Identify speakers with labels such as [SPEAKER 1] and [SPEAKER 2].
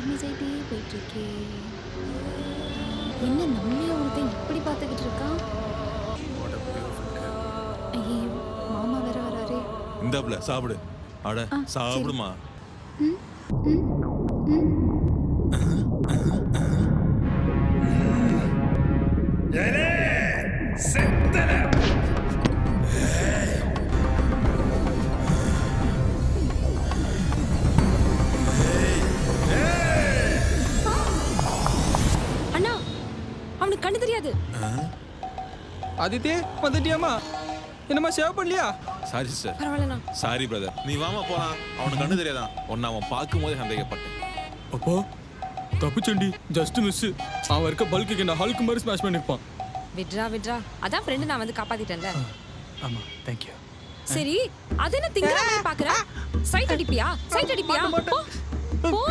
[SPEAKER 1] Damage ஆகிட்டே போயிட்டுருக்கே. என்ன நம்மளே ஒருத்தன் இப்படி பார்த்துக்கிட்டு இருக்கான்? ஐயோ மாமா வேற வராரே.
[SPEAKER 2] இந்தாப்ல சாப்பிடு. அட சாப்பிடுமா.
[SPEAKER 1] ம் ம் ம்
[SPEAKER 3] அண்ணா அவனுக்கு கண்ணு தெரியாது.
[SPEAKER 4] ஆதித்ய வந்துட்டியாமா? என்னம்மா சேவ் பண்ணலையா?
[SPEAKER 2] Sorry sir.
[SPEAKER 3] பரவாயில்லண்ணா.
[SPEAKER 2] Sorry brother. நீ வாமா போலாம். அவனுக்கு கண்ணு தெரியாதான். உன்னை அவன் பார்க்கும்போதே சந்தேகப்பட்டேன்.
[SPEAKER 4] அப்போ தப்பிச்சண்டி, ஜஸ்ட் மிஸ். அவன் இருக்க பல்க்கு நான் ஹல்க் மாதிரி ஸ்மாஷ் பண்ணிருப்பான்.
[SPEAKER 3] விட்ரா அதான் ஃப்ரெண்டு நான் வந்து காப்பாத்திட்டேன்ல.
[SPEAKER 4] ஆமா, தேங்க்யூ.
[SPEAKER 3] சரி அது என்ன திங்கற மாதிரி பாக்குற? சைட் அடிப்பியா? போ போ